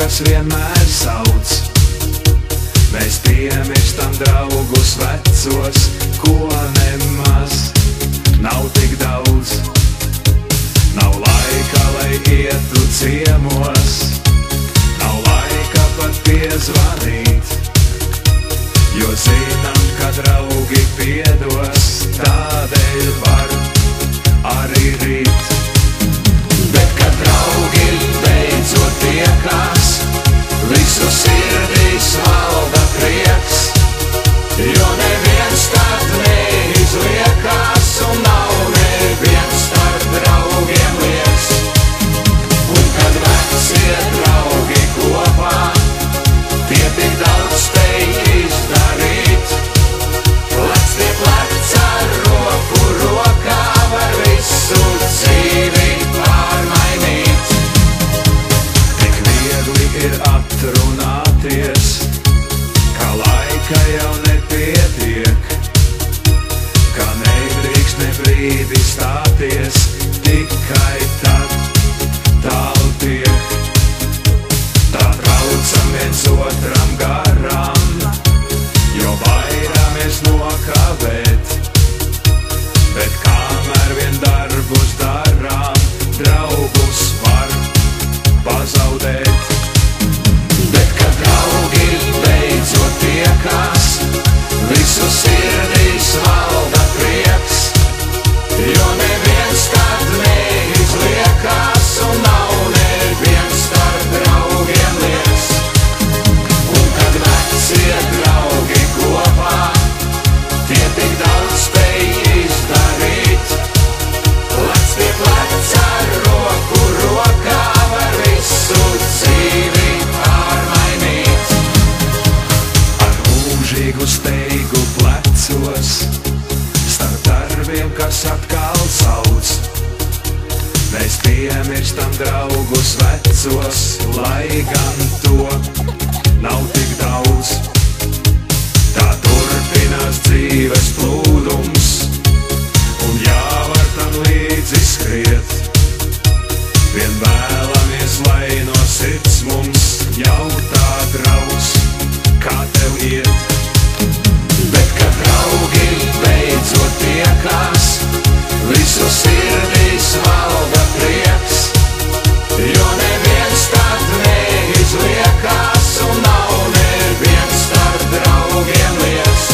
kas vienmēr sauc. Mēs piemirstam draugus vecos, ko nemaz nav tik daudz. Nav laika, lai ietu ciemos, nav laika pat piezvanīt, jo zinām, ka draugi piedos, tādēļ var arī rīt. Bet, kad draugi beidzot tiekās, visu sirdīs valda prieks, jo neviens tad neizliekās un nav neviens starp draugiem lieks. Un kad vecie draugi kopā, tie tik daudz spēj izdarīt, plec pie pleca, roku rokā var visu dzīvi pārmainīt. Tik viegli ir atrunāties, ka laika jau nepietiek, ka nedrīkst ne brīdi stāties, tikai tad tālu tiek. Tā traucam viens otram garām, jo baidāmies nokavēt, bet kamēr vien darbus darām, draugus var pazaudēt. Bet, kad draugi beidzot tiekās, visu sirdīs valda prieks, jo neviens tad neizliekās un nav neviens starp draugiem lieks. Un kad vecie draugi kopā, tie tik daudz spēj izdarīt, plec pie pleca, roku rokā var visu dzīvi pārmainīt. Ar mūžīgu steigu plecos, starp darbiem, kas atkal sauc, mēs piemirstam draugus vecos, lai gan to nav tik daudz. Tā turpinās dzīves plūdums, un jāvar tam līdzi skriet. Vien vēlamies, lai no sirds mums jautā draugs, kā tev iet. Bet, kad draugi beidzot tiekās, visu sirdīs valda prieks, jo neviens tad neizliekās un nav neviens starp draugiem lieks.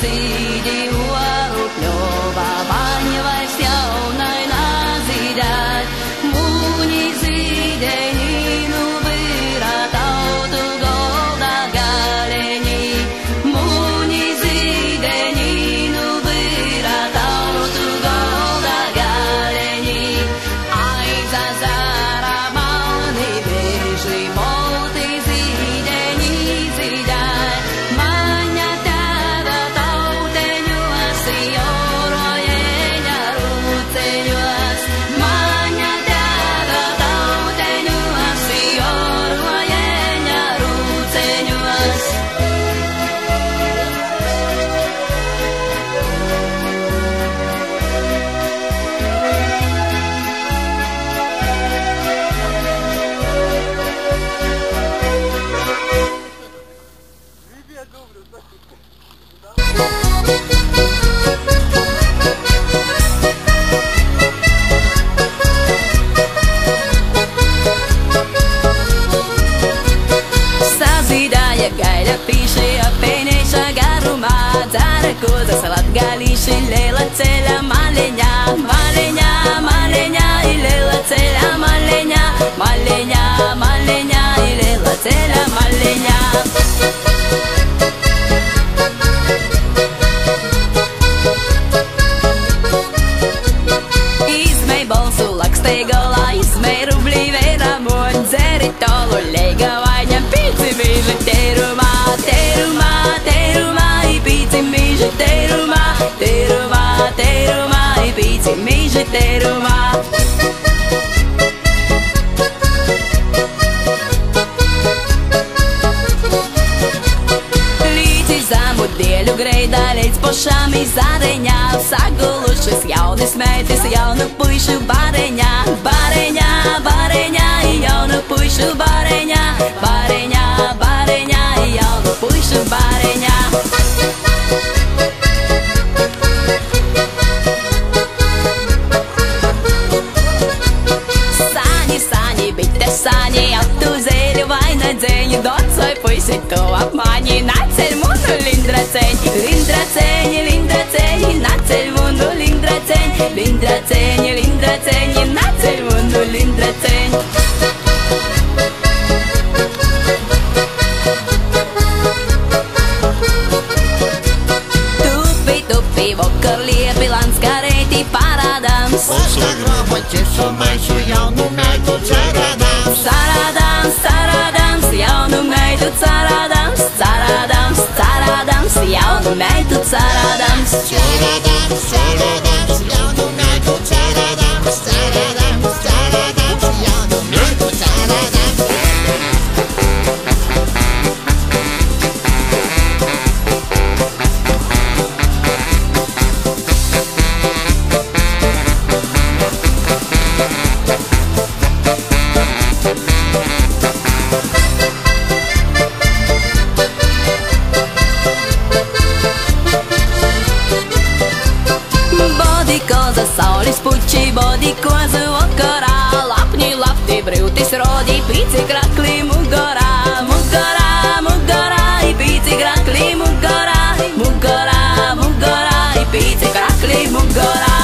zīdi olu pļovā, maņa vairs jaunai nazīdēt. Mūņi zīdeņi nu vīrā tautu golda galeņi. Mūņi zīdeņi nu vīrā tautu golda galeņi. Aizazara malni bieži bolti zīdeņi zīdēt. Maņa tēva tauteņos, jorojeņa rūceņos. Maņa tēva tauteņos, jorojeņa rūceņos. Sazīdāja gaļa pīšie apēnēša garumā, dzara kozas latgalīši lela ceļa maleņā, maleņā, maleņā, lela ceļa maleņā, maleņā, maleņā, lela ceļa maleņā. Izmei balsu lakstei galā, izmei rublī veira moņ, dzeri tolu leiga vaņam pīci mīži terumā, terumā, terumā, i pīci mīži terumā, terumā, terumā, i pīci mīži terumā. Līdzi zamu dēļu greidā, līdz pošām izareņā, sagulušas jaunas meitas, jaunu puišu bareņā, bareņā, bareņā, jaunu puišu bareņā, bareņā, bareņā, jaunu puišu bareņā. Sāņi, sāņi, bites sāņi, atu zēļu vainadzeņi, dots vai puisi tu apmāņi, naceļ munu lindraceņi, lindraceņi, lindraceņi, naceļ munu lindraceņi, lindraceņi, lindraceņi, naceļ munu lindraceņi. Tupi, tupi, vokar liepi, lanskarēti parādams. Tiešo maišu jaunu meitu cerādams. Sarādams, sarādams, jaunu meitu cerādams, cerādams, cerādams, jaunu meitu cerādams. Cerādams, cerādams, jaunu meitu cerādams. Cerādams, cerādams, jaunu meitu cerādams. Bodikoza saules puči, bodikoza vakarā, lapņi lapti brīvtis rodi, pīci krakli mugorā, mugorā, mugorā, pīci krakli mugorā, mugorā, mugorā, pīci krakli mugorā.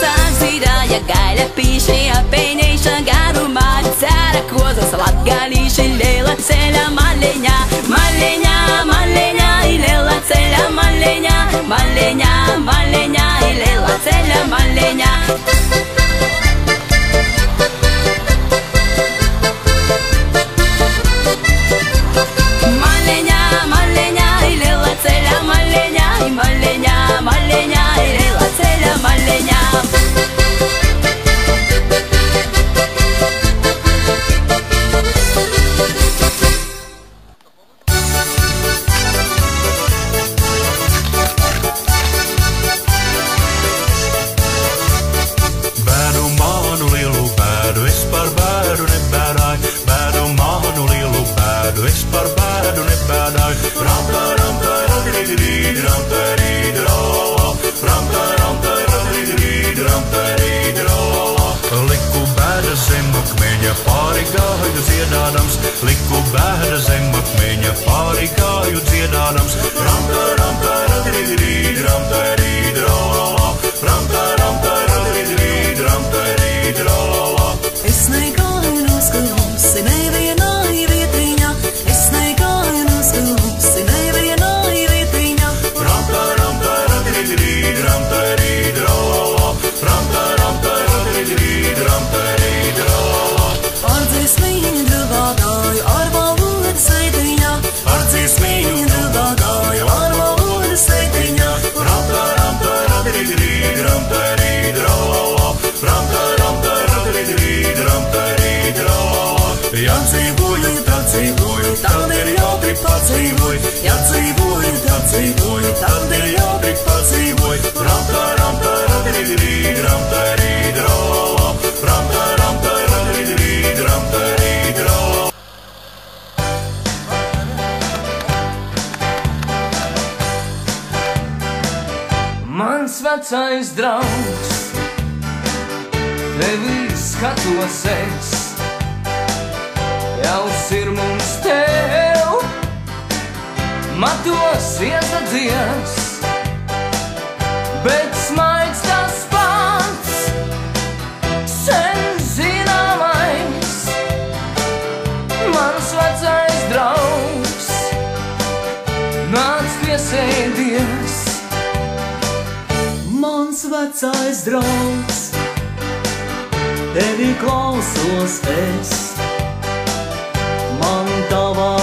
Sazīdāja gaļa pīši apēnēša garumā, dzara kozas latgalīši lela ceļa maleņā, maleņā, maleņā, lela ceļa maleņā, maleņā, maleņā, lela ceļa maleņā. Maleņā, maleņā, lela ceļa maleņā, maleņā, maleņā, lela ceļa maleņā. Bēdu mānu lielu bēdu, es par bēdu nebēdāju. Bēdu mānu lielu bēdu, es par bēdu nebēdāju. Ramta, ramta, ramta, ramta, ramta, ramta, ramta, ramta, ramta, liku bēdas zem akmeni. pāri gāju dziedādams, liku bēda zem akmeņa, pāri gāju dziedādams. Ramta, ramta, radrīd, ramta, rīd, rolala, ramta, ramta, radrīd, ramta, rīd, rolala. Es negāju noskūsi nevienai vietiņā, es negāju noskūsi nevienai vietiņā. Ramta, ramta, radrīd, ramta, rīd, rolala, ramta, ramta, radrīd, ramta, rīd, rolala. Ar dziesmiņu druvādāju, ar valodas veitiņā, Ar dziesmiņu druvādāju, ar valodas veitiņā. Ramta, ramta, radrīd, ramta, rīd, rolala, ramta, ramta, radrīd, ramta, rīd, rolala. Ja dzīvoju, tad dzīvoju, tad ir jautri padzīvoju. Ja dzīvoju, tad dzīvoju, tad ir jautri padzīvoju. Ramta, ramta, radrīd, ramta, rīd, rolala, ramta, ramta, radrīd, ramta, rīd, rolala. Mans vecais draugs, tevi skatos es, jauks ir mums tev, matos iezadzies, bet smaids tas pats, sen zināmais. Mans vecais draugs, nāc piesēdies. Mans vecais draugs, tevi klausos es, man tavā